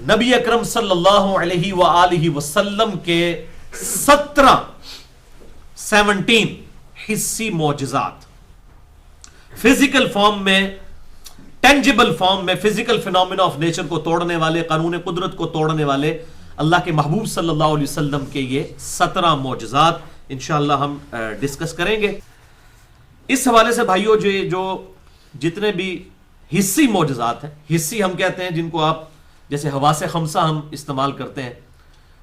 نبی اکرم صلی اللہ علیہ وآلہ وسلم کے 17 حصی معجزات، فزیکل فارم میں، ٹینجیبل فارم میں، فزیکل فینومینا آف نیچر کو توڑنے والے، قانون قدرت کو توڑنے والے اللہ کے محبوب صلی اللہ علیہ وسلم کے یہ 17 معجزات انشاءاللہ ہم ڈسکس کریں گے. اس حوالے سے بھائیو جو جتنے بھی حصی معجزات ہیں، حصی ہم کہتے ہیں جن کو آپ جیسے حواس خمسہ ہم استعمال کرتے ہیں،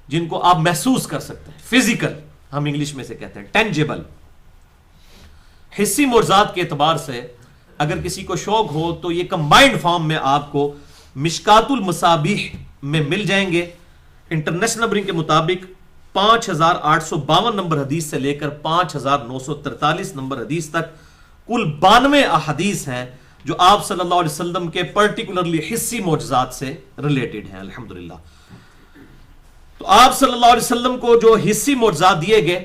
جن کو آپ محسوس کر سکتے ہیں، فزیکل ہم انگلش میں سے کہتے ہیں، ٹینجیبل. حصی معجزات کے اعتبار سے اگر کسی کو شوق ہو تو یہ کمبائنڈ فارم میں آپ کو مشکات المصابیح میں مل جائیں گے. انٹرنیشنل نمبرنگ کے مطابق 5852 نمبر حدیث سے لے کر 5943 نمبر حدیث تک کل 92 احادیث ہیں جو آپ صلی اللہ علیہ وسلم کے پرٹیکولرلی حصی معجزات سے ریلیٹڈ ہیں الحمدللہ. تو آپ صلی اللہ علیہ وسلم کو جو حصی معجزات دیے گئے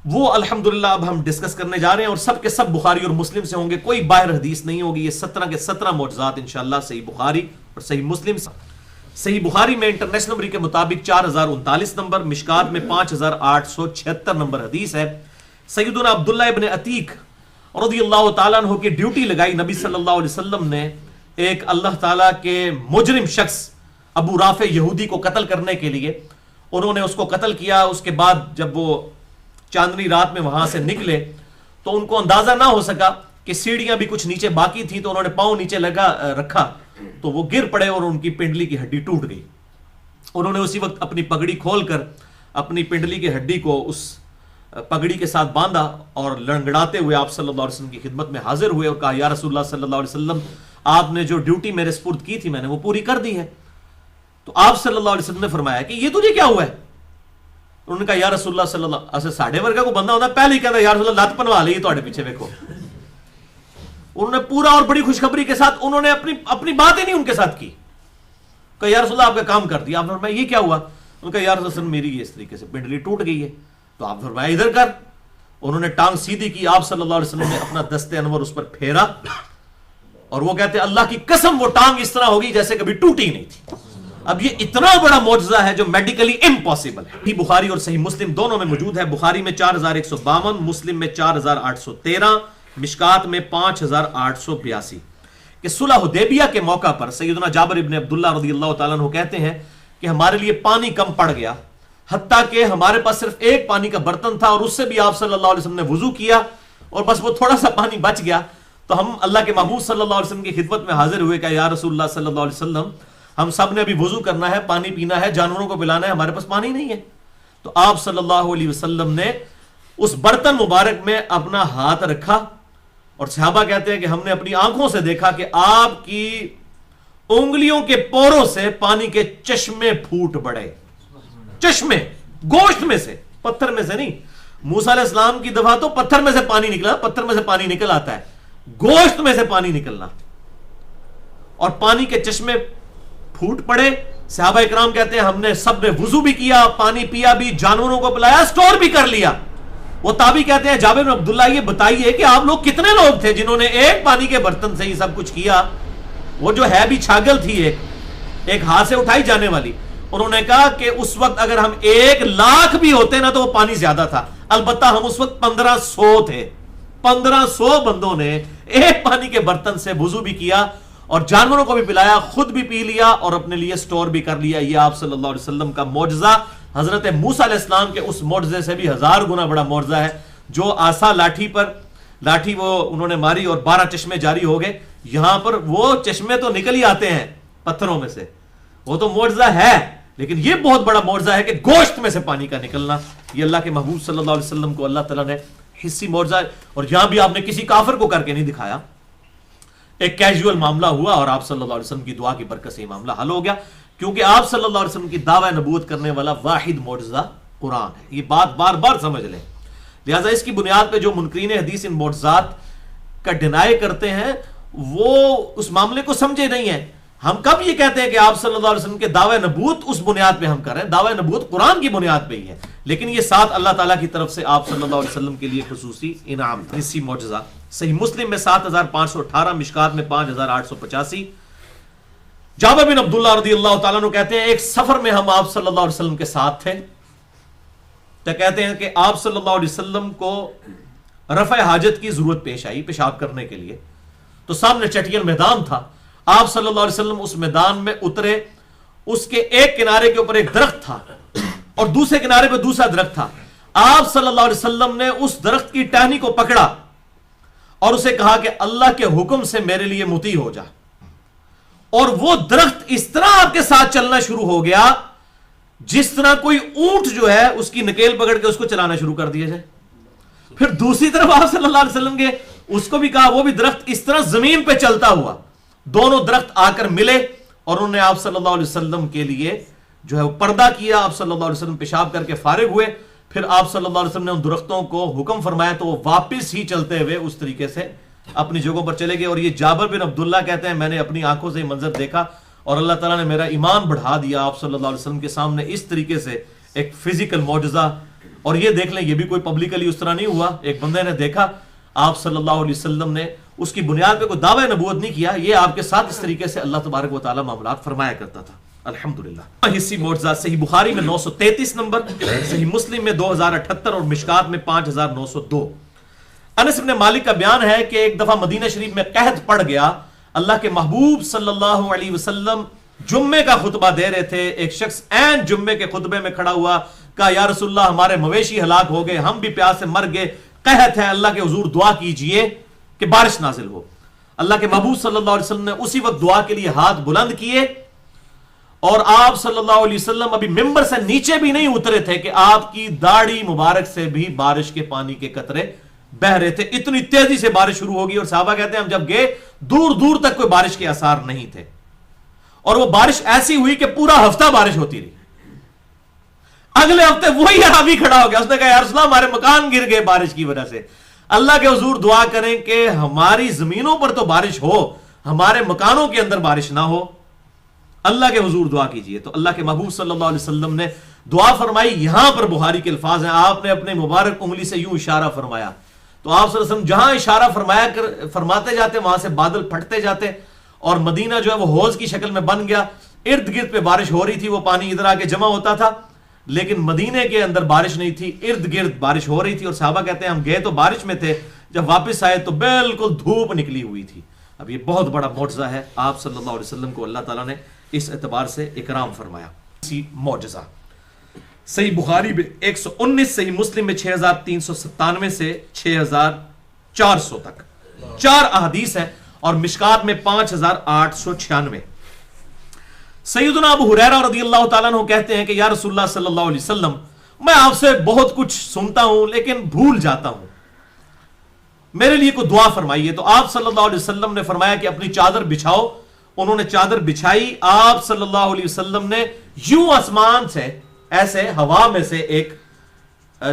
وہ الحمدللہ اب ہم ڈسکس کرنے جا رہے ہیں، اور سب کے سب بخاری اور مسلم سے ہوں گے، کوئی باہر حدیث نہیں ہوگی. یہ 17 کے 17 معجزات انشاءاللہ صحیح بخاری اور صحیح مسلم. صحیح بخاری میں انٹرنیشنل نمبر کے مطابق 4039 نمبر، مشکات میں 5876 نمبر حدیث ہے. سیدنا عبداللہ ابن عتیق رضی اللہ تعالیٰ عنہ کی ڈیوٹی لگائی نبی صلی اللہ علیہ وسلم نے ایک اللہ تعالیٰ کے مجرم شخص ابو رافع یہودی کو قتل کرنے کے لیے. انہوں نے اس کو قتل کیا. اس کے بعد جب وہ چاندنی رات میں وہاں سے نکلے تو ان کو اندازہ نہ ہو سکا کہ سیڑھیاں بھی کچھ نیچے باقی تھیں، تو انہوں نے پاؤں نیچے رکھا تو وہ گر پڑے اور ان کی پنڈلی کی ہڈی ٹوٹ گئی. انہوں نے اسی وقت اپنی پگڑی کھول کر اپنی پنڈلی کی ہڈی کو اس پگڑی کے ساتھ باندھا اور لڑگڑاتے ہوئے آپ صلی اللہ علیہ وسلم کی خدمت میں حاضر ہوئے اور کہا یا رسول اللہ صلی اللہ علیہ وسلم، آپ نے جو ڈیوٹی میرے سپرد کی تھی میں نے وہ پوری کر دی ہے. تو آپ صلی اللہ علیہ وسلم نے فرمایا کہ یہ تجھے کیا ہوا ہے؟ انہوں نے کہا یا رسول اللہ صلی اللہ علیہ وسلم، ساڑھے ورگا کو بندہ ہوتا ہے پہلے ہی کہتا ہے یا رسول اللہ لات پنوا لی تواڈے پیچھے ویکھو. انہوں نے پورا اور بڑی خوشخبری کے ساتھ انہوں نے اپنی بات ہی نہیں ان کے ساتھ کی. کہا یا رسول اللہ آپ کا کام کر دیا. آپ نے فرمایا یہ کیا ہوا؟ انہوں نے کہا یا رسول اللہ میری اس طریقے سے پنڈلی ٹوٹ گئی ہے. تو آپ نے فرمایا ادھر کر. انہوں نے ٹانگ سیدھی کی. آپ صلی اللہ علیہ وسلم نے اپنا دست انور اس پر پھیرا اور وہ کہتے ہیں اللہ کی قسم وہ ٹانگ اس طرح ہوگی جیسے کبھی ٹوٹی نہیں تھی. اب یہ اتنا بڑا معجزہ ہے جو میڈیکلی امپاسبل ہے. بخاری اور صحیح مسلم دونوں میں موجود ہے. بخاری میں 4152، مسلم میں 4813، مشکات میں 5882 کہ صلح حدیبیہ کے موقع پر سیدنا جابر ابن عبداللہ رضی اللہ تعالیٰ عنہ کہتے ہیں کہ ہمارے لیے پانی کم پڑ گیا، حتیٰ کہ ہمارے پاس صرف ایک پانی کا برتن تھا اور اس سے بھی آپ صلی اللہ علیہ وسلم نے وضو کیا اور بس وہ تھوڑا سا پانی بچ گیا. تو ہم اللہ کے محبوب صلی اللہ علیہ وسلم کی خدمت میں حاضر ہوئے کہ یا رسول اللہ صلی اللہ علیہ وسلم ہم سب نے ابھی وضو کرنا ہے، پانی پینا ہے، جانوروں کو پلانا ہے، ہمارے پاس پانی نہیں ہے. تو آپ صلی اللہ علیہ وسلم نے اس برتن مبارک میں اپنا ہاتھ رکھا اور صحابہ کہتے ہیں کہ ہم نے اپنی آنکھوں سے دیکھا کہ آپ کی انگلیوں کے پوروں سے پانی کے چشمے پھوٹ پڑے. چشمے گوشت میں سے، پتھر میں سے نہیں. موسیٰ علیہ السلام کی دفعہ تو پتھر میں سے پانی نکلا، پتھر میں سے پانی نکل آتا ہے، گوشت میں سے پانی نکلنا اور پانی کے چشمے پھوٹ پڑے. صحابہ اکرام کہتے ہیں ہم نے سب نے وضو بھی کیا، پانی پیا بھی، جانوروں کو پلایا، سٹور بھی کر لیا. وہ تابعی کہتے ہیں جابر بن عبداللہ یہ بتائیے کہ آپ لوگ کتنے لوگ تھے جنہوں نے ایک پانی کے برتن سے ہی سب کچھ کیا؟ وہ جو ہے بھی چھاگل تھی ایک ہاتھ سے اٹھائی جانے والی. انہوں نے کہا کہ اس وقت اگر ہم 1,00,000 بھی ہوتے نا تو وہ پانی زیادہ تھا. البتہ ہم اس وقت 1500 تھے. 1500 بندوں نے ایک پانی کے برتن سے وضو بھی کیا اور جانوروں کو بھی پلایا، خود بھی پی لیا اور اپنے لیے سٹور بھی کر لیا. یہ آپ صلی اللہ علیہ وسلم کا معجزہ حضرت موسیٰ علیہ السلام کے اس معجزے سے بھی 1000 گنا بڑا معجزہ ہے. جو آسا لاٹھی وہ انہوں نے ماری اور 12 چشمے جاری ہو گئے. یہاں پر وہ چشمے تو نکل ہی آتے ہیں پتھروں میں سے، وہ تو معجزہ ہے، لیکن یہ بہت بڑا معجزہ ہے کہ گوشت میں سے پانی کا نکلنا. یہ اللہ کے محبوب صلی اللہ علیہ وسلم کو اللہ تعالیٰ نے حصی معجزہ، اور یہاں بھی آپ نے کسی کافر کو کر کے نہیں دکھایا. ایک کیجول معاملہ ہوا اور آپ صلی اللہ علیہ وسلم کی دعا کی برکت سے یہ معاملہ حل ہو گیا، کیونکہ آپ صلی اللہ علیہ وسلم کی دعوی نبوت کرنے والا واحد معجزہ قرآن ہے. یہ بات بار بار سمجھ لیں. لہٰذا اس کی بنیاد پہ جو منکرین حدیث ان معجزات کا ڈینائی کرتے ہیں وہ اس معاملے کو سمجھے نہیں ہیں. ہم کب یہ کہتے ہیں کہ آپ صلی اللہ علیہ وسلم کے دعوی نبوت اس بنیاد پہ ہم کر رہے ہیں؟ دعوی نبوت قرآن کی بنیاد پہ ہی ہے، لیکن یہ ساتھ اللہ تعالیٰ کی طرف سے آپ صلی اللہ علیہ وسلم کے لیے خصوصی انعام تھا. اسی معجزہ صحیح مسلم میں 7518، مشکات میں 5885. جابر بن عبداللہ رضی اللہ تعالیٰ عنہ کہتے ہیں ایک سفر میں ہم آپ صلی اللہ علیہ وسلم کے ساتھ تھے، تو کہتے ہیں کہ آپ صلی اللہ علیہ وسلم کو رفع حاجت کی ضرورت پیش آئی پیشاب کرنے کے لیے، تو سامنے چٹیل میدان تھا، آپ صلی اللہ علیہ وسلم اس میدان میں اترے، اس کے ایک کنارے کے اوپر ایک درخت تھا اور دوسرے کنارے پہ دوسرا درخت تھا، آپ صلی اللہ علیہ وسلم نے اس درخت کی ٹہنی کو پکڑا اور اسے کہا کہ اللہ کے حکم سے میرے لیے مطیع ہو جا، اور وہ درخت اس طرح آپ کے ساتھ چلنا شروع ہو گیا جس طرح کوئی اونٹ جو ہے اس کی نکیل پکڑ کے اس کو چلانا شروع کر دیا جائے۔ پھر دوسری طرف آپ صلی اللہ علیہ وسلم کے اس کو بھی کہا، وہ بھی درخت اس طرح زمین پہ چلتا ہوا، دونوں درخت آ کر ملے اور انہوں نے آپ صلی اللہ علیہ وسلم کے لیے جو ہے وہ پردہ کیا، آپ صلی اللہ علیہ وسلم پیشاب کر کے فارغ ہوئے، پھر آپ صلی اللہ علیہ وسلم نے ان درختوں کو حکم فرمایا تو وہ واپس ہی چلتے ہوئے اس طریقے سے اپنی جگہوں پر چلے گئے۔ اور یہ جابر بن عبداللہ کہتے ہیں میں نے اپنی آنکھوں سے یہ منظر دیکھا اور اللہ تعالیٰ نے میرا ایمان بڑھا دیا آپ صلی اللہ علیہ وسلم کے سامنے اس طریقے سے ایک فزیکل معجزہ۔ اور یہ دیکھ لیں یہ بھی کوئی پبلکلی اس طرح نہیں ہوا، ایک بندے نے دیکھا آپ صلی اللہ علیہ وسلم نے اس کی بنیاد پہ کوئی دعوی نبوت نہیں کیا، یہ آپ کے ساتھ اس طریقے سے اللہ تبارک و تعالیٰ معاملات فرمایا کرتا تھا۔ الحمدللہ حصی معجزہ صحیح بخاری میں 933 نمبر، صحیح مسلم میں 2078 اور مشکات میں 5902۔ انس بن مالک کا بیان ہے کہ ایک دفعہ مدینہ شریف میں قحط پڑ گیا، اللہ کے محبوب صلی اللہ علیہ وسلم جمعے کا خطبہ دے رہے تھے، ایک شخص عین جمعے کے خطبے میں کھڑا ہوا، کہا یا رسول اللہ ہمارے مویشی ہلاک ہو گئے، ہم بھی پیاس سے مر گئے، قحط ہے، اللہ کے حضور دعا کیجئے کہ بارش نازل ہو۔ اللہ کے محبوب صلی اللہ علیہ وسلم نے اسی وقت دعا کے لیے ہاتھ بلند کیے اور آپ صلی اللہ علیہ وسلم ابھی ممبر سے نیچے بھی نہیں اترے تھے کہ آپ کی داڑھی مبارک سے بھی بارش کے پانی کے قطرے بہ رہے تھے، اتنی تیزی سے بارش شروع ہوگی۔ اور صحابہ کہتے ہیں ہم جب گئے دور دور تک کوئی بارش کے آثار نہیں تھے، اور وہ بارش ایسی ہوئی کہ پورا ہفتہ بارش ہوتی رہی۔ اگلے ہفتے وہی عربی کھڑا ہو گیا، اس نے کہا یا رسول اللہ ہمارے مکان گر گئے بارش کی وجہ سے، اللہ کے حضور دعا کریں کہ ہماری زمینوں پر تو بارش ہو، ہمارے مکانوں کے اندر بارش نہ ہو، اللہ کے حضور دعا کیجئے۔ تو اللہ کے محبوب صلی اللہ علیہ وسلم نے دعا فرمائی، یہاں پر بخاری کے الفاظ ہیں، آپ نے اپنے مبارک انگلی سے یوں اشارہ فرمایا، تو آپ صلی اللہ علیہ وسلم جہاں اشارہ فرماتے جاتے وہاں سے بادل پھٹتے جاتے، اور مدینہ جو ہے وہ حوض کی شکل میں بن گیا، ارد گرد پہ بارش ہو رہی تھی، وہ پانی ادھر آ کے جمع ہوتا تھا، لیکن مدینے کے اندر بارش نہیں تھی، ارد گرد بارش ہو رہی تھی۔ اور صحابہ کہتے ہیں ہم گئے تو بارش میں تھے، جب واپس آئے تو بالکل دھوپ نکلی ہوئی تھی۔ اب یہ بہت بڑا معجزہ ہے، آپ صلی اللہ علیہ وسلم کو اللہ تعالیٰ نے اس اعتبار سے اکرام فرمایا، اسی معجزہ۔ صحیح بخاری میں 119، صحیح مسلم میں 6397 سے 6400 تک 4 احادیث ہیں، اور مشکات میں 5896۔ سیدنا ابو ہریرہ رضی اللہ تعالیٰ عنہ کہتے ہیں کہ یا رسول اللہ صلی اللہ علیہ وسلم میں آپ سے بہت کچھ سنتا ہوں لیکن بھول جاتا ہوں، میرے لیے کوئی دعا فرمائیے۔ تو آپ صلی اللہ علیہ وسلم نے فرمایا کہ اپنی چادر بچھاؤ، انہوں نے چادر بچھائی، آپ صلی اللہ علیہ وسلم نے یوں آسمان سے ایسے ہوا میں سے ایک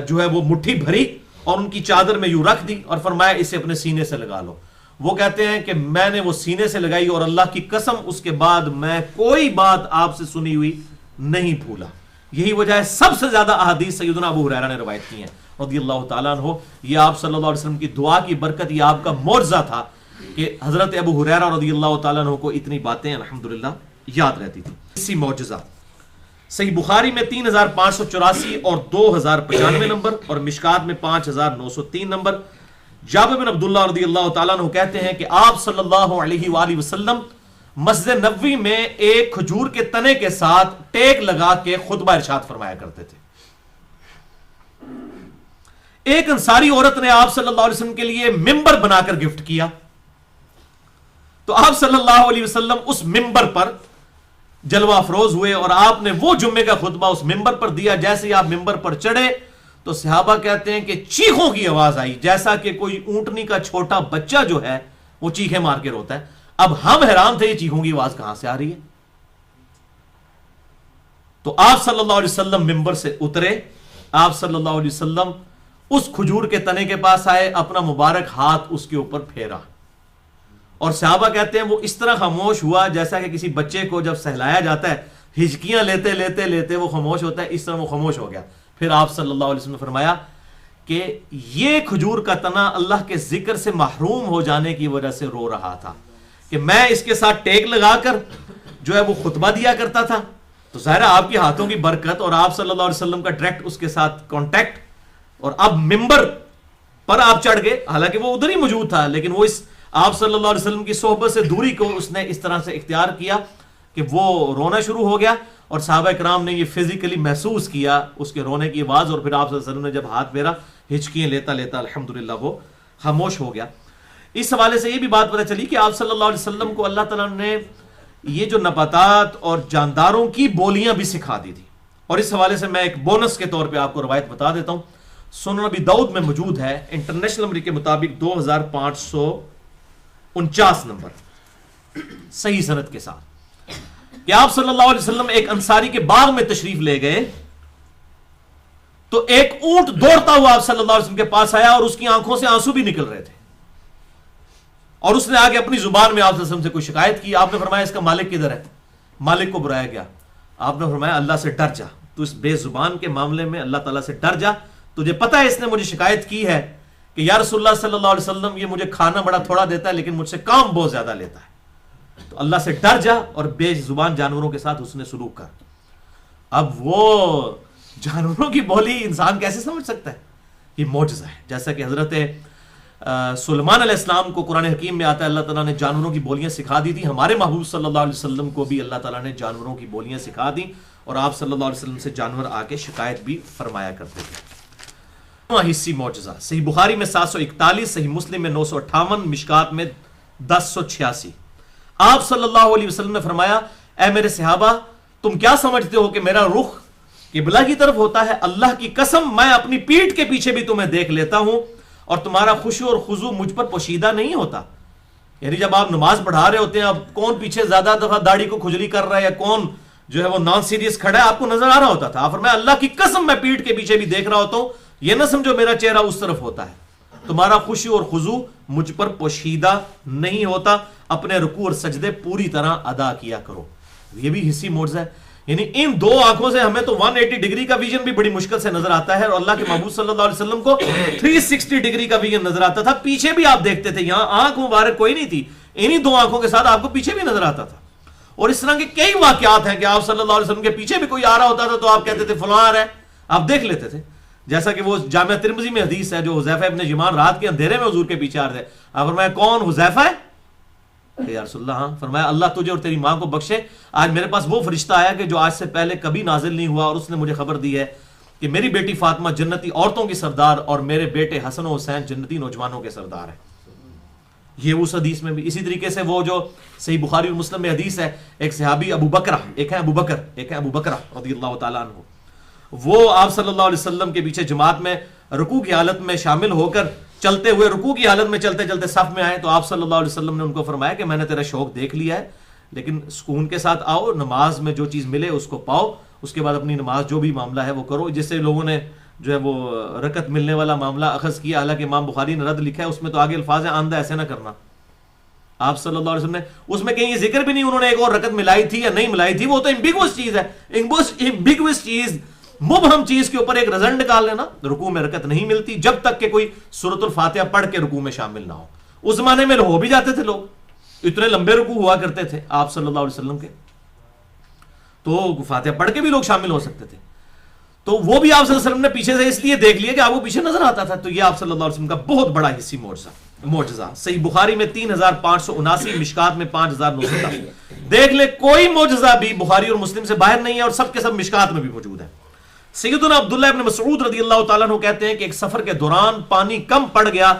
جو ہے وہ مٹھی بھری اور ان کی چادر میں یوں رکھ دی اور فرمایا اسے اپنے سینے سے لگا لو۔ وہ کہتے ہیں کہ میں نے وہ سینے سے لگائی اور اللہ کی قسم اس کے بعد میں کوئی بات آپ سے سنی ہوئی نہیں بھولا۔ یہی وجہ ہے سب سے زیادہ احادیث سیدنا ابو ہریرہ نے روایت کی ہیں رضی اللہ تعالیٰ عنہ۔ یہ آپ صلی اللہ علیہ وسلم کی دعا کی برکت، یہ آپ کا معجزہ تھا کہ حضرت ابو ہریرہ رضی اللہ تعالیٰ عنہ کو اتنی باتیں الحمدللہ یاد رہتی تھی۔ اسی معجزہ صحیح بخاری میں 3584 اور 2095 نمبر، اور مشکات میں 5903 نمبر۔ جابر بن عبداللہ رضی اللہ تعالیٰ عنہ کہتے ہیں کہ آپ صلی اللہ علیہ وآلہ وسلم مسجد نبوی میں ایک کھجور کے تنے کے ساتھ ٹیک لگا کے خطبہ ارشاد فرمایا کرتے تھے۔ ایک انصاری عورت نے آپ صلی اللہ علیہ وسلم کے لیے ممبر بنا کر گفٹ کیا، تو آپ صلی اللہ علیہ وسلم اس ممبر پر جلوہ افروز ہوئے اور آپ نے وہ جمعے کا خطبہ اس ممبر پر دیا۔ جیسے ہی آپ ممبر پر چڑھے تو صحابہ کہتے ہیں کہ چیخوں کی آواز آئی، جیسا کہ کوئی اونٹنی کا چھوٹا بچہ جو ہے وہ چیخیں مار کے روتا ہے۔ اب ہم حیران تھے یہ چیخوں کی آواز کہاں سے آ رہی ہے۔ تو آپ صلی اللہ علیہ وسلم ممبر سے اترے، آپ صلی اللہ علیہ وسلم اس کھجور کے تنے کے پاس آئے، اپنا مبارک ہاتھ اس کے اوپر پھیرا، اور صحابہ کہتے ہیں وہ اس طرح خاموش ہوا جیسا کہ کسی بچے کو جب سہلایا جاتا ہے ہچکیاں لیتے لیتے لیتے وہ خاموش ہوتا ہے، اس طرح وہ خاموش ہو گیا۔ پھر آپ صلی اللہ علیہ وسلم نے فرمایا کہ یہ کھجور کا تنا اللہ کے ذکر سے محروم ہو جانے کی وجہ سے رو رہا تھا کہ میں اس کے ساتھ ٹیک لگا کر جو ہے وہ خطبہ دیا کرتا تھا، تو ظاہر آپ کے ہاتھوں کی برکت اور آپ صلی اللہ علیہ وسلم کا ڈائریکٹ اس کے ساتھ کانٹیکٹ، اور اب ممبر پر آپ چڑھ گئے، حالانکہ وہ ادھر ہی موجود تھا، لیکن وہ اس آپ صلی اللہ علیہ وسلم کی صحبت سے دوری کو اس نے اس طرح سے اختیار کیا کہ وہ رونا شروع ہو گیا، اور صحابہ کرام نے یہ فزیکلی محسوس کیا اس کے رونے کی آواز، اور پھر آپ صلی اللہ علیہ وسلم نے جب ہاتھ پھیرا ہچکیاں لیتا لیتا الحمدللہ وہ خاموش ہو گیا۔ اس حوالے سے یہ بھی بات پتہ چلی کہ آپ صلی اللہ علیہ وسلم کو اللہ تعالیٰ نے یہ جو نباتات اور جانداروں کی بولیاں بھی سکھا دی تھی، اور اس حوالے سے میں ایک بونس کے طور پہ آپ کو روایت بتا دیتا ہوں، سنن نبی داؤد میں موجود ہے، انٹرنیشنل نمبر کے مطابق 2549 نمبر صحیح سند کے ساتھ، کہ آپ صلی اللہ علیہ وسلم ایک انصاری کے باغ میں تشریف لے گئے تو ایک اونٹ دوڑتا ہوا آپ صلی اللہ علیہ وسلم کے پاس آیا، اور اس کی آنکھوں سے آنسو بھی نکل رہے تھے، اور اس نے آگے اپنی زبان میں آپ صلی اللہ علیہ وسلم سے کوئی شکایت کی۔ آپ نے فرمایا اس کا مالک کدھر ہے؟ مالک کو بلایا گیا، آپ نے فرمایا اللہ سے ڈر جا، تو اس بے زبان کے معاملے میں اللہ تعالیٰ سے ڈر جا، تجھے پتہ ہے اس نے مجھے شکایت کی ہے کہ یا رسول اللہ صلی اللہ علیہ وسلم یہ مجھے کھانا بڑا تھوڑا دیتا ہے لیکن مجھ سے کام بہت زیادہ لیتا ہے، تو اللہ سے ڈر جا اور بے زبان جانوروں کے ساتھ اس نے سلوک کر۔ اب وہ جانوروں کی بولی انسان کیسے سمجھ سکتا ہے؟ یہ معجزہ ہے، جیسا کہ حضرت سلیمان علیہ السلام کو قرآن حکیم میں آتا ہے اللہ تعالیٰ نے جانوروں کی بولیاں سکھا دی تھی، ہمارے محبوب صلی اللہ علیہ وسلم کو بھی اللہ تعالیٰ نے جانوروں کی بولیاں سکھا دی، اور آپ صلی اللہ علیہ وسلم سے جانور آ کے شکایت بھی فرمایا کرتے تھے۔ حصی معجزہ صحیح بخاری میں 741، صحیح مسلم میں 958، مشکات میں 1086۔ آپ صلی اللہ علیہ وسلم نے فرمایا اے میرے صحابہ تم کیا سمجھتے ہو کہ میرا رخ قبلہ کی طرف ہوتا ہے؟ اللہ کی قسم میں اپنی پیٹھ کے پیچھے بھی تمہیں دیکھ لیتا ہوں اور تمہارا خشوع اور خضوع مجھ پر پوشیدہ نہیں ہوتا۔ یعنی جب آپ نماز پڑھا رہے ہوتے ہیں، اب کون پیچھے زیادہ دفعہ داڑھی کو کھجلی کر رہا ہے یا کون جو ہے وہ نان سیریس کھڑا ہے، آپ کو نظر آ رہا ہوتا تھا۔ فرمایا اللہ کی قسم میں پیٹھ کے پیچھے بھی دیکھ رہا ہوتا ہوں، یہ نہ سمجھو میرا چہرہ اس طرف ہوتا ہے، تمہارا خشوع اور خضوع مجھ پر پوشیدہ نہیں ہوتا، اپنے رکوع اور سجدے پوری طرح ادا کیا کرو۔ یہ بھی حصی معجزہ ہے، یعنی ان دو آنکھوں سے ہمیں تو 180 ڈگری کا ویژن بھی بڑی مشکل سے نظر آتا ہے، اور اللہ کے محبوب صلی اللہ علیہ وسلم کو 360 ڈگری کا ویژن نظر آتا تھا، پیچھے بھی آپ دیکھتے تھے، یہاں آنکھ مبارک کوئی نہیں تھی، انہی دو آنکھوں کے ساتھ آپ کو پیچھے بھی نظر آتا تھا۔ اور اس طرح کے کئی واقعات ہیں کہ آپ صلی اللہ علیہ وسلم کے پیچھے بھی کوئی آ رہا ہوتا تھا تو آپ کہتے تھے فلاں آ رہا ہے، آپ دیکھ لیتے تھے، جیسا کہ وہ جامعہ ترمذی میں حدیث ہے جو حذیفہ ابن یمان رات کے اندھیرے میں حضور کے پیچھے آ رہے تھے، آپ فرمایا کون؟ حذیفہ ہے؟ کہ یا رسول اللہ ہاں۔ فرمایا اللہ تجھے اور تیری ماں کو بخشے، آج میرے پاس وہ فرشتہ آیا کہ جو آج سے پہلے کبھی نازل نہیں ہوا، اور اس نے مجھے خبر دی ہے کہ میری بیٹی فاطمہ جنتی عورتوں کی سردار اور میرے بیٹے حسن و حسین جنتی نوجوانوں کے سردار ہیں۔ یہ اس حدیث میں بھی اسی طریقے سے وہ جو صحیح بخاری اور مسلم میں حدیث ہے، ایک صحابی ابو بکرہ، ایک ہے ابو بکر، ایک ہے ابو بکرہ رضی اللہ تعالیٰ عنہ، وہ آپ صلی اللہ علیہ وسلم کے پیچھے جماعت میں رکوع کی حالت میں شامل ہو کر چلتے ہوئے رکوع کی حالت میں چلتے چلتے صف میں آئے، تو آپ صلی اللہ علیہ وسلم نے ان کو فرمایا کہ میں نے تیرا شوق دیکھ لیا ہے، لیکن سکون کے ساتھ آؤ، نماز میں جو چیز ملے اس کو پاؤ، اس کے بعد اپنی نماز جو بھی معاملہ ہے وہ کرو۔ جس سے لوگوں نے جو ہے وہ رکعت ملنے والا معاملہ اخذ کیا، حالانکہ امام بخاری نے رد لکھا ہے، اس میں تو آگے الفاظ ہیں آندہ ایسے نہ کرنا۔ آپ صلی اللہ علیہ وسلم نے اس میں کہیں یہ ذکر بھی نہیں انہوں نے ایک اور رکعت ملائی تھی یا نہیں ملائی تھی، وہ تو امبیگوس چیز ہے، امبیگوس چیز، مبہم چیز کے اوپر ایک رزلٹ نکال لینا۔ رکوع میں رکعت نہیں ملتی جب تک کہ کوئی سورۃ الفاتحہ پڑھ کے رکوع میں شامل نہ ہو۔ اس زمانے میں ہو بھی جاتے تھے لوگ، اتنے لمبے رکوع ہوا کرتے تھے آپ صلی اللہ علیہ وسلم کے، تو فاتحہ پڑھ کے بھی لوگ شامل ہو سکتے تھے، تو وہ بھی آپ صلی اللہ علیہ وسلم نے پیچھے سے اس لیے دیکھ لیا کہ آپ کو پیچھے نظر آتا تھا۔ تو یہ آپ صلی اللہ علیہ وسلم کا بہت بڑا حصی معجزہ۔ صحیح بخاری میں 3579، مشکات میں 5910۔ دیکھ لے کوئی معجزہ بھی بخاری اور مسلم سے باہر نہیں ہے، اور سب کے سب مشکات میں بھی موجود ہے۔ سیدنا عبداللہ ابن مسعود رضی اللہ تعالیٰ عنہ کہتے ہیں کہ ایک سفر کے دوران پانی کم پڑ گیا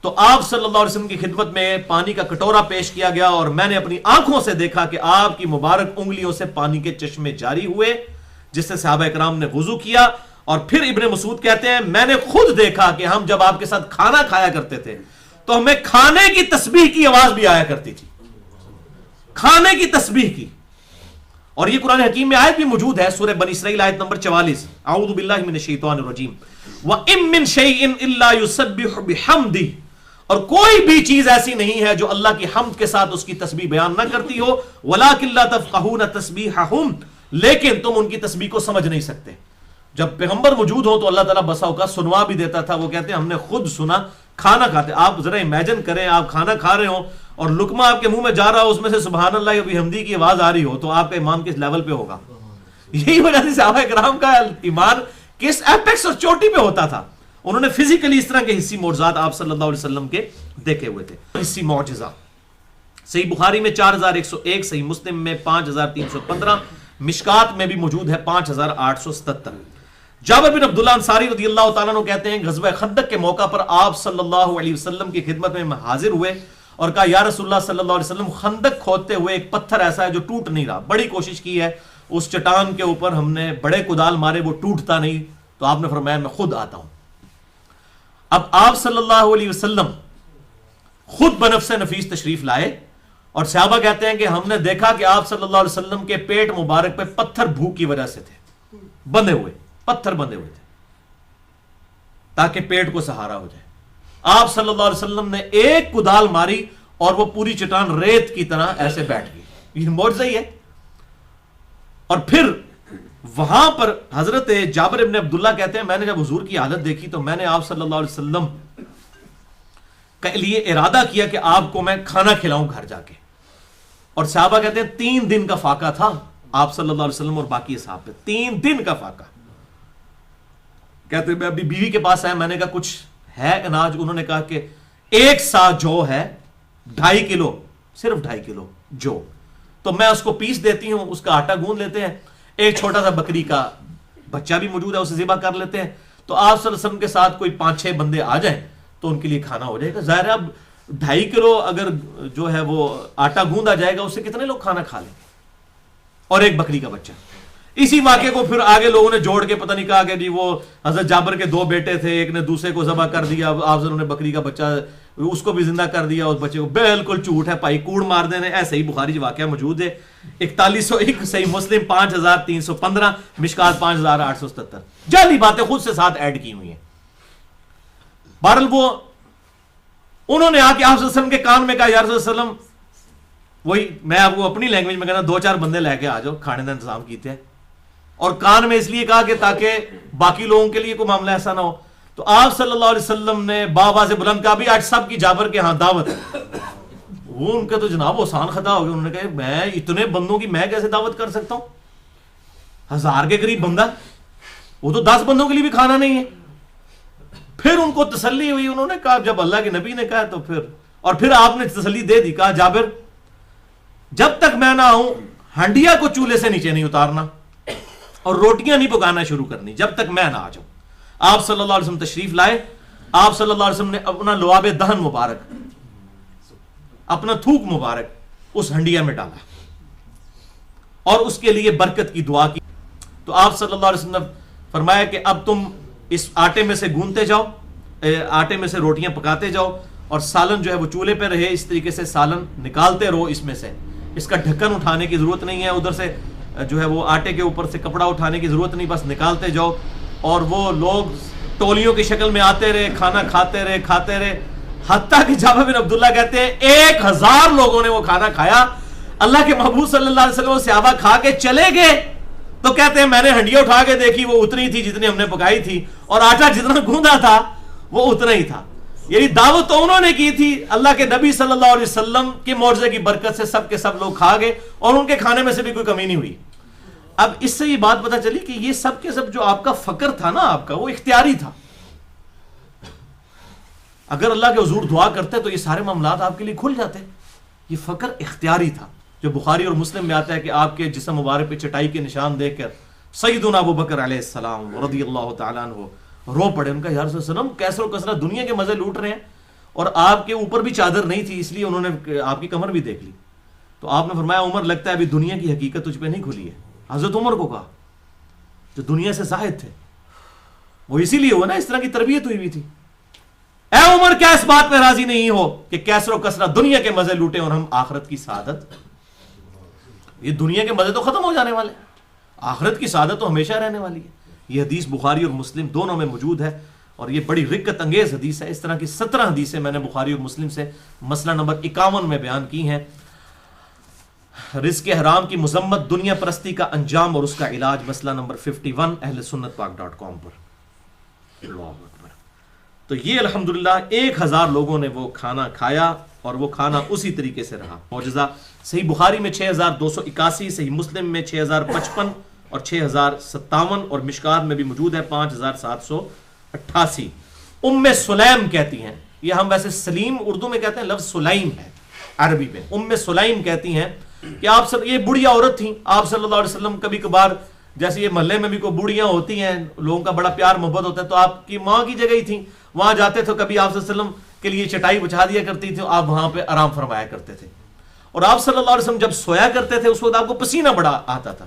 تو آپ صلی اللہ علیہ وسلم کی خدمت میں پانی کا کٹورا پیش کیا گیا، اور میں نے اپنی آنکھوں سے دیکھا کہ آپ کی مبارک انگلیوں سے پانی کے چشمے جاری ہوئے، جس سے صحابہ اکرام نے وضو کیا۔ اور پھر ابن مسعود کہتے ہیں میں نے خود دیکھا کہ ہم جب آپ کے ساتھ کھانا کھایا کرتے تھے تو ہمیں کھانے کی تسبیح کی آواز بھی آیا کرتی تھی، کھانے کی تسبیح کی۔ اور یہ قرآن حکیم میں آیت بھی موجود ہے، سورہ بنی اسرائیل آیت نمبر 44، اعوذ باللہ من الشیطان الرجیم، وَإِن مِّن شَيْءٍ إِلَّا يُسَبِّحُ بِحَمْدِهِ، اور کوئی بھی چیز ایسی نہیں ہے جو اللہ کی حمد کے ساتھ اس کی تسبیح بیان نہ کرتی ہو، وَلَٰكِن لَّا تَفْقَهُونَ تَسْبِيحَهُمْ، لیکن تم ان کی تسبیح کو سمجھ نہیں سکتے۔ جب پیغمبر موجود ہو تو اللہ تعالیٰ بسا اوقات سنوا بھی دیتا تھا، وہ کہتے ہیں ہم نے خود سنا کھانا کھاتے۔ آپ ذرا امیجن کریں، آپ کھانا کھا رہے ہوں اور لقمہ آپ کے منہ میں جا رہا ہو اس میں سے سبحان اللہ و بحمدی کی آواز آ رہی ہو تو آپ کا ایمان کس لیول پہ ہوگا؟ یہی وجہ سے صحابہ کرام کا ایمان کس ایپیکس اور چوٹی پہ ہوتا تھا. انہوں نے فزیکلی اس طرح کے حصی معجزات آپ صلی اللہ علیہ وسلم کے دیکھے ہوئے تھے. حصی معجزہ صحیح بخاری میں 4101، صحیح مسلم میں 5315، مشکات میں بھی موجود ہے 5877. جابر بن عبداللہ انصاری رضی اللہ تعالیٰ عنہ کہتے ہیں غزوہ خندق کے موقع پر آپ صلی اللہ علیہ وسلم کی خدمت میں حاضر ہوئے اور کہا یا رسول اللہ صلی اللہ علیہ وسلم، خندق کھودتے ہوئے ایک پتھر ایسا ہے جو ٹوٹ نہیں رہا، بڑی کوشش کی ہے اس چٹان کے اوپر، ہم نے بڑے کدال مارے وہ ٹوٹتا نہیں. تو آپ نے فرمایا میں خود آتا ہوں. اب آپ صلی اللہ علیہ وسلم خود بنفس نفیس تشریف لائے اور صحابہ کہتے ہیں کہ ہم نے دیکھا کہ آپ صلی اللہ علیہ وسلم کے پیٹ مبارک پہ پتھر بھوک کی وجہ سے تھے، بندھے ہوئے پتھر بندھے ہوئے تھے تاکہ پیٹ کو سہارا ہو جائے. آپ صلی اللہ علیہ وسلم نے ایک کدال ماری اور وہ پوری چٹان ریت کی طرح ایسے بیٹھ گئی. یہ معجزہ ہی ہے. اور پھر وہاں پر حضرت جابر ابن عبداللہ کہتے ہیں میں نے جب حضور کی حالت دیکھی تو میں نے آپ صلی اللہ علیہ وسلم کے لیے ارادہ کیا کہ آپ کو میں کھانا کھلاؤں گھر جا کے. اور صحابہ کہتے ہیں 3 دن کا فاقہ تھا آپ صلی اللہ علیہ وسلم اور باقی اصحاب پہ، 3 دن کا فاقہ. کہتے ہیں میں اپنی بیوی کے پاس آیا، میں نے کہا کچھ ہے اناج؟ انہوں نے کہا کہ 1 سا جو ہے 2.5 کلو، صرف 2.5 کلو جو، تو میں اس کو پیس دیتی ہوں، اس کا آٹا گوندھ لیتے ہیں، ایک چھوٹا سا بکری کا بچہ بھی موجود ہے اسے ذبح کر لیتے ہیں، تو آپ صلی اللہ علیہ وسلم کے ساتھ کوئی 5-6 بندے آ جائیں تو ان کے لیے کھانا ہو جائے گا. ظاہر ہے اب 2.5 کلو اگر جو ہے وہ آٹا گوندا جائے گا اس سے کتنے لوگ کھانا کھا لیں گے، اور ایک بکری کا بچہ. اسی واقعے کو پھر آگے لوگوں نے جوڑ کے پتہ نہیں کہا کہ جی وہ حضرت جابر کے 2 بیٹے تھے، ایک نے دوسرے کو ذبح کر دیا، آپ نے بکری کا بچہ اس کو بھی زندہ کر دیا، اس بچے کو. بالکل جھوٹ ہے بھائی، کوڑ مار دینے. ایسے ہی بخاری واقعہ موجود ہے 4101، صحیح مسلم 5315، مشکات 5877. جعلی باتیں خود سے ساتھ ایڈ کی ہوئی ہیں. بہرحال وہ انہوں نے آ کے آپ صلی اللہ علیہ وسلم کے کان میں کہا یا رسول اللہ صلی اللہ علیہ وسلم، وہی میں آپ کو اپنی لینگویج میں کہنا 2-4 بندے لے کے آ جاؤ، کھانے کا انتظام کیتے ہیں. اور کان میں اس لیے کہا کہ تاکہ باقی لوگوں کے لیے کوئی معاملہ ایسا نہ ہو. تو آپ صلی اللہ علیہ وسلم نے بابا سے بلند کہا بھی آج سب کی جابر کے ہاں دعوت ہے. وہ ان کا تو جناب آسان خطا ہو گیا. انہوں نے کہا میں اتنے بندوں کی میں کیسے دعوت کر سکتا ہوں؟ 1000 کے قریب بندہ، وہ تو 10 بندوں کے لیے بھی کھانا نہیں ہے. پھر ان کو تسلی ہوئی، انہوں نے کہا جب اللہ کے نبی نے کہا تو پھر آپ نے تسلی دے دی. کہا جابر جب تک میں نہ آؤں ہنڈیا کو چولہے سے نیچے نہیں اتارنا اور روٹیاں نہیں پکانا شروع کرنی جب تک میں نہ آ جاؤں. آپ صلی اللہ علیہ وسلم تشریف لائے. آپ صلی اللہ علیہ وسلم نے اپنا لعاب دہن مبارک، اپنا تھوک مبارک اس ہنڈیا میں ڈالا اور اس کے لیے برکت کی دعا کی. تو آپ صلی اللہ علیہ وسلم نے فرمایا کہ اب تم اس آٹے میں سے گونتے جاؤ، آٹے میں سے روٹیاں پکاتے جاؤ، اور سالن جو ہے وہ چولہے پہ رہے. اس طریقے سے سالن نکالتے رہو اس میں سے. اس کا ڈھکن اٹھانے کی ضرورت نہیں ہے، ادھر سے جو ہے وہ آٹے کے اوپر سے کپڑا اٹھانے کی ضرورت نہیں، بس نکالتے جاؤ. اور وہ لوگ ٹولیوں کی شکل میں آتے رہے، کھانا کھاتے رہے، حتیٰ کہ جابر بن عبداللہ کہتے ہیں 1000 لوگوں نے وہ کھانا کھایا. اللہ کے محبوب صلی اللہ علیہ وسلم صحابہ کھا کے چلے گئے تو کہتے ہیں میں نے ہنڈیا اٹھا کے دیکھی، وہ اتنی تھی جتنی ہم نے پکائی تھی، اور آٹا جتنا گوندا تھا وہ اتنا ہی تھا. یعنی دعوت تو انہوں نے کی تھی، اللہ کے نبی صلی اللہ علیہ وسلم کے معجزے کی برکت سے سب کے سب لوگ کھا گئے اور ان کے کھانے میں سے بھی کوئی کمی نہیں ہوئی. اب اس سے یہ بات پتہ چلی کہ یہ سب کے سب جو آپ کا فقر تھا نا، آپ کا وہ اختیاری تھا. اگر اللہ کے حضور دعا کرتے تو یہ سارے معاملات آپ کے لیے کھل جاتے. یہ فقر اختیاری تھا، جو بخاری اور مسلم میں آتا ہے کہ آپ کے جسم مبارک پہ چٹائی کے نشان دیکھ کر سیدنا ابو بکر علیہ السلام رضی اللہ تعالیٰ عنہ رو پڑے. ان کا یا رسول اللہ کیسر و کثرت دنیا کے مزے لوٹ رہے ہیں اور آپ کے اوپر بھی چادر نہیں تھی، اس لیے انہوں نے آپ کی کمر بھی دیکھ لی. تو آپ نے فرمایا عمر لگتا ہے ابھی دنیا کی حقیقت تجھ پہ نہیں کھلی ہے. حضرت عمر کو کہا جو دنیا سے زاہد تھے، وہ اسی لیے ہوا نا، اس طرح کی تربیت ہوئی تھی. اے عمر کیا اس بات پہ راضی نہیں ہو کہ کیسر و کثرت دنیا کے مزے لوٹے اور ہم آخرت کی سعادت؟ یہ دنیا کے مزے تو ختم ہو جانے والے، آخرت کی سعادت تو ہمیشہ رہنے والی ہے. یہ حدیث بخاری اور مسلم دونوں میں موجود ہے اور یہ بڑی رکت انگیز حدیث ہے. اس طرح کی 17 حدیثیں میں نے بخاری اور مسلم سے مسئلہ نمبر 51 میں بیان کی ہیں. رزق حرام کی مذمت، دنیا پرستی کا انجام اور اس کا علاج، مسئلہ نمبر 51 اہل سنت پاک.com پر. اللہ اکبر. تو یہ الحمدللہ 1000 لوگوں نے وہ کھانا کھایا اور وہ کھانا اسی طریقے سے رہا. معجزہ صحیح بخاری میں 6281، صحیح مسلم میں 6055 اور 6057 اور مشکات میں بھی موجود ہے 5788. ام سلیم کہتی ہیں، یہ ہم ویسے سلیم اردو میں کہتے ہیں، لفظ سلیم ہے عربی میں. ام سلیم کہتی ہیں کہ آپ یہ بڑھیا عورت تھیں، آپ صلی اللہ علیہ وسلم کبھی کبھار جیسے یہ محلے میں بھی کوئی بوڑھیاں ہوتی ہیں، لوگوں کا بڑا پیار محبت ہوتا ہے، تو آپ کی ماں کی جگہ ہی تھیں، وہاں جاتے تھے، کبھی آپ صلی اللہ علیہ وسلم کے لیے چٹائی بچھا دیا کرتی تھی، آپ وہاں پہ آرام فرمایا کرتے تھے. اور آپ صلی اللہ علیہ وسلم جب سویا کرتے تھے اس وقت آپ کو پسینہ بڑا آتا تھا.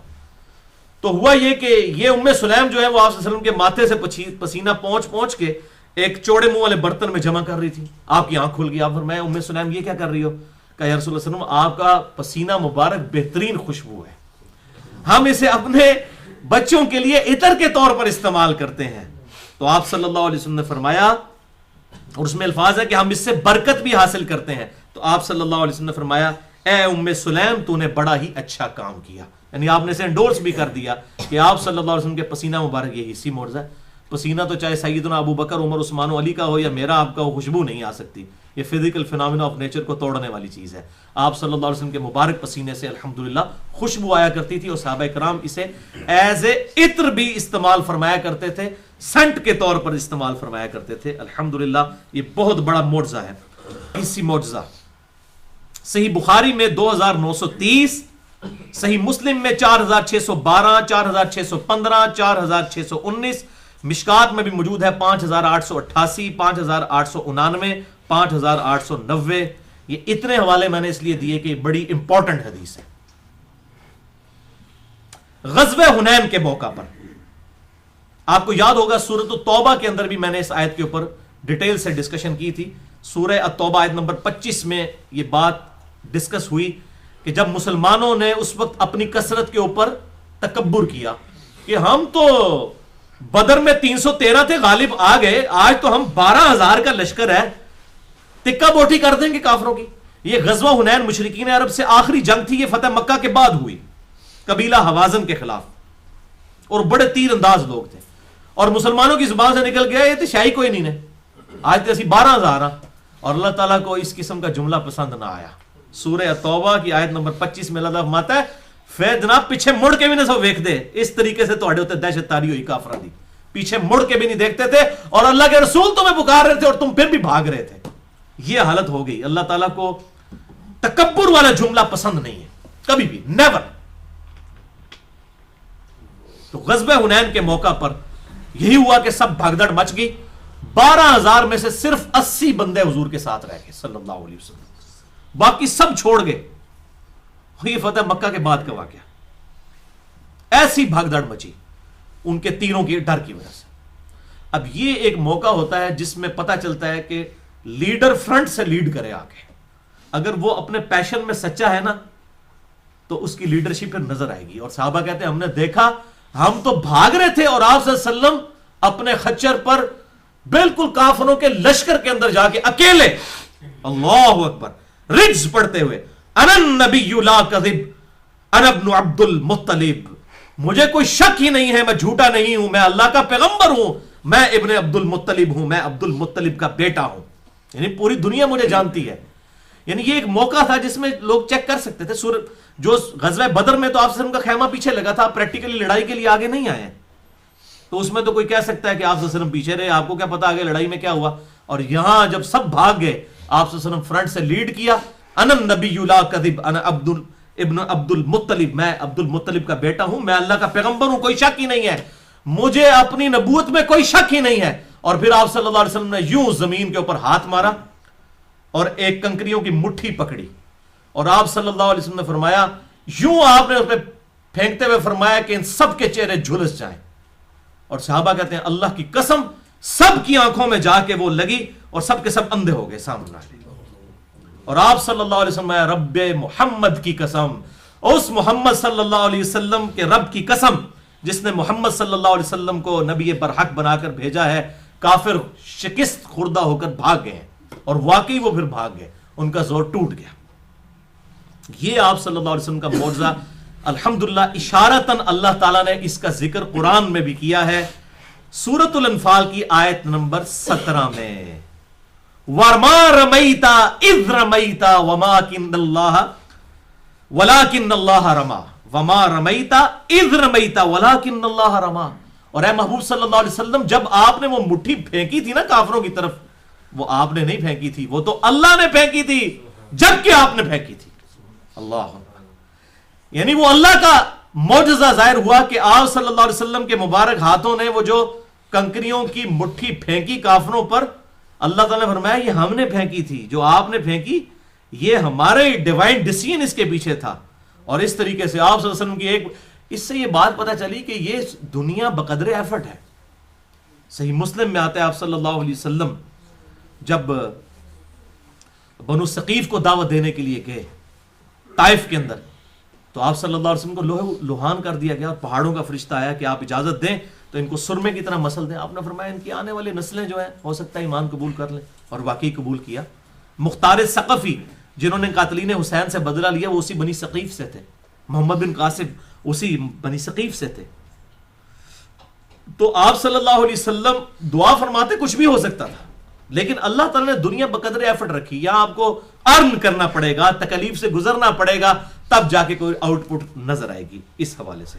تو ہوا یہ کہ یہ ام سلیم جو ہے وہ آپ صلی اللہ علیہ وسلم کے ماتھے سے پسینہ پہنچ کے ایک چوڑے منہ والے برتن میں جمع کر رہی تھی. آپ کی آنکھ کھل گئی، آپ فرمایا ام سلیم یہ کیا کر رہی ہو؟ کہا یا رسول اللہ صلی اللہ علیہ وسلم آپ کا پسینہ مبارک بہترین خوشبو ہے، ہم اسے اپنے بچوں کے لیے عطر کے طور پر استعمال کرتے ہیں. تو آپ صلی اللہ علیہ وسلم نے فرمایا، اور اس میں الفاظ ہے کہ ہم اس سے برکت بھی حاصل کرتے ہیں، تو آپ صلی اللہ علیہ وسلم نے فرمایا اے ام سلیم تو نے بڑا ہی اچھا کام کیا. یعنی آپ نے اسے انڈورس بھی کر دیا کہ آپ صلی اللہ علیہ وسلم کے پسینہ مبارک یہ اسی معجزہ ہے. پسینہ تو چاہے سیدنا ابو بکر، عمر، عثمان و علی کا ہو یا میرا آپ کا ہو، خوشبو نہیں آ سکتی. یہ فزیکل فینومینا آف نیچر کو توڑنے والی چیز ہے. آپ صلی اللہ علیہ وسلم کے مبارک پسینے سے الحمدللہ خوشبو آیا کرتی تھی، اور صحابہ کرام اسے ایز اے عطر بھی استعمال فرمایا کرتے تھے، سینٹ کے طور پر استعمال فرمایا کرتے تھے. الحمدللہ یہ بہت بڑا معجزہ ہے. اسی معجزہ صحیح بخاری میں 2930، صحیح مسلم میں 4612، 4615، 4619، مشکات میں بھی موجود ہے 5888، 5889، 5890. یہ اتنے حوالے میں نے اس لیے دیے کہ بڑی امپورٹنٹ حدیث ہے. غزوہ حنین کے موقع پر آپ کو یاد ہوگا سورۃ التوبہ کے اندر بھی میں نے اس آیت کے اوپر ڈیٹیل سے ڈسکشن کی تھی. سورہ التوبہ آیت نمبر 25 میں یہ بات ڈسکس ہوئی کہ جب مسلمانوں نے اس وقت اپنی کثرت کے اوپر تکبر کیا کہ ہم تو بدر میں 313 تھے، غالب آ گئے، آج تو ہم 12,000 کا لشکر ہے، تکہ بوٹی کر دیں گے کافروں کی. یہ غزوہ حنین مشرکین عرب سے آخری جنگ تھی، یہ فتح مکہ کے بعد ہوئی قبیلہ حوازن کے خلاف، اور بڑے تیر انداز لوگ تھے، اور مسلمانوں کی زبان سے نکل گیا یہ تو شاہی کوئی نہیں نے، آج تو اسی 12,000، اور اللہ تعالیٰ کو اس قسم کا جملہ پسند نہ آیا. سورہ توبہ کی آیت نمبر 25 میں اللہ فرماتا ہے پھر جناب پیچھے مڑ کے بھی نہ سو ویکھ دے، اس طریقے سے تواڈے اوتے دہشت تاری ہوئی کافراں دی، پیچھے مڑ کے بھی نہیں دیکھتے تھے، اور اللہ کے رسول تمہیں پکار رہے تھے اور تم پھر بھی بھاگ رہے تھے. یہ حالت ہو گئی. اللہ تعالیٰ کو تکبر والا جملہ پسند نہیں ہے کبھی بھی، نیور. تو غزوہ حنین کے موقع پر یہی ہوا کہ سب بھگدڑ مچ گئی. 12,000 میں سے صرف 80 بندے حضور کے ساتھ رہ گئے صلی اللہ علیہ وسلم، باقی سب چھوڑ گئے. یہ فتح مکہ کے بعد کا واقعہ، ایسی بھگدڑ مچی ان کے تیروں کے ڈر کی وجہ سے. اب یہ ایک موقع ہوتا ہے جس میں پتہ چلتا ہے کہ لیڈر فرنٹ سے لیڈ کرے آگے. اگر وہ اپنے پیشن میں سچا ہے نا تو اس کی لیڈرشپ پھر نظر آئے گی. اور صحابہ کہتے ہیں ہم نے دیکھا، ہم تو بھاگ رہے تھے اور آپ صلی اللہ علیہ وسلم اپنے خچر پر بالکل کافروں کے لشکر کے اندر جا کے اکیلے اللہ اکبر رجز پڑھتے ہوئے انا النبی لا کذب انا ابن عبد المطلب، مجھے کوئی شک ہی نہیں ہے، میں جھوٹا نہیں ہوں، میں اللہ کا پیغمبر ہوں، میں ابن عبد المطلب ہوں، میں عبد المطلب کا بیٹا ہوں. یعنی پوری دنیا مجھے جانتی ہے. یعنی یہ ایک موقع تھا جس میں لوگ چیک کر سکتے تھے. جو غزوہ بدر میں تو آپ وسلم کا خیمہ پیچھے لگا تھا، پریکٹیکلی لڑائی کے لیے آگے نہیں آئے، تو اس میں تو کوئی کہہ سکتا ہے کہ آپ وسلم پیچھے رہے، آپ کو کیا پتا آگے لڑائی میں کیا ہوا. اور یہاں جب سب بھاگ گئے، آپ وسلم فرنٹ سے لیڈ کیا. انا النبی لا کذب انا ابن عبد المطلب، میں عبد المطلب کا بیٹا ہوں، میں اللہ کا پیغمبر ہوں، کوئی شک ہی نہیں ہے، مجھے اپنی نبوت میں کوئی شک ہی نہیں ہے. اور پھر آپ صلی اللہ علیہ وسلم نے یوں زمین کے اوپر ہاتھ مارا اور ایک کنکریوں کی مٹھی پکڑی، اور آپ صلی اللہ علیہ وسلم نے فرمایا، یوں آپ نے اس پہ پھینکتے ہوئے فرمایا کہ ان سب کے چہرے جھلس جائیں. اور صحابہ کہتے ہیں اللہ کی قسم سب کی آنکھوں میں جا کے وہ لگی اور سب کے سب اندھے ہو گئے سامنے. اور آپ صلی اللہ علیہ وسلم رب محمد کی قسم، اس محمد صلی اللہ علیہ وسلم کے رب کی قسم جس نے محمد صلی اللہ علیہ وسلم کو نبی برحق بنا کر بھیجا ہے، کافر شکست خوردہ ہو کر بھاگ گئے ہیں. اور واقعی وہ پھر بھاگ گئے، ان کا زور ٹوٹ گیا. یہ آپ صلی اللہ علیہ وسلم کا معجزہ الحمدللہ اشارتاً اللہ تعالیٰ نے اس کا ذکر قرآن میں بھی کیا ہے. سورۃ الانفال کی آیت نمبر 17 میں وَمَا رَمَيْتَ إِذْ رَمَيْتَ وَلَٰكِنَّ اللَّهَ رَمَىٰ وَمَا رَمَيْتَ إِذْ رَمَيْتَ وَلَٰكِنَّ اللَّهَ رَمَىٰ. اور اے محبوب صلی اللہ علیہ وسلم، جب آپ نے وہ مٹھی پھینکی تھی نا کافروں کی طرف، وہ آپ نے نہیں پھینکی تھی، وہ تو اللہ نے پھینکی تھی جبکہ آپ نے پھینکی تھی. اللہ، یعنی وہ اللہ کا معجزہ ظاہر ہوا کہ آپ صلی اللہ علیہ وسلم کے مبارک ہاتھوں نے وہ جو کنکریوں کی مٹھی پھینکی کافروں پر، اللہ تعالیٰ نے فرمایا یہ ہم نے پھینکی تھی، جو آپ نے پھینکی یہ ہمارے ڈیوائن ڈیسیژن اس کے پیچھے تھا. اور اس طریقے سے آپ صلی اللہ علیہ وسلم کی ایک، اس سے یہ بات پتہ چلی کہ یہ دنیا بقدر ایفرٹ ہے. صحیح مسلم میں آتا ہے آپ صلی اللہ علیہ وسلم جب بنو ثقیف کو دعوت دینے کے لیے گئے طائف کے اندر، تو آپ صلی اللہ علیہ وسلم کو لوہان کر دیا گیا اور پہاڑوں کا فرشتہ آیا کہ آپ اجازت دیں تو ان کو سرمے کی طرح مسل دیں. آپ نے فرمایا ان کی آنے والی نسلیں جو ہیں ہو سکتا ہے ایمان قبول کر لیں، اور واقعی قبول کیا. مختار ثقفی جنہوں نے قاتلین حسین سے بدلہ لیا وہ اسی بنی ثقیف سے تھے. محمد بن قاسم اسی بنی ثقیف سے تھے. تو آپ صلی اللہ علیہ وسلم دعا فرماتے کچھ بھی ہو سکتا تھا، لیکن اللہ تعالیٰ نے دنیا بقدر ایفرٹ رکھی. یہاں آپ کو ارن کرنا پڑے گا، تکلیف سے گزرنا پڑے گا، تب جا کے کوئی آؤٹ پٹ نظر آئے گی. اس حوالے سے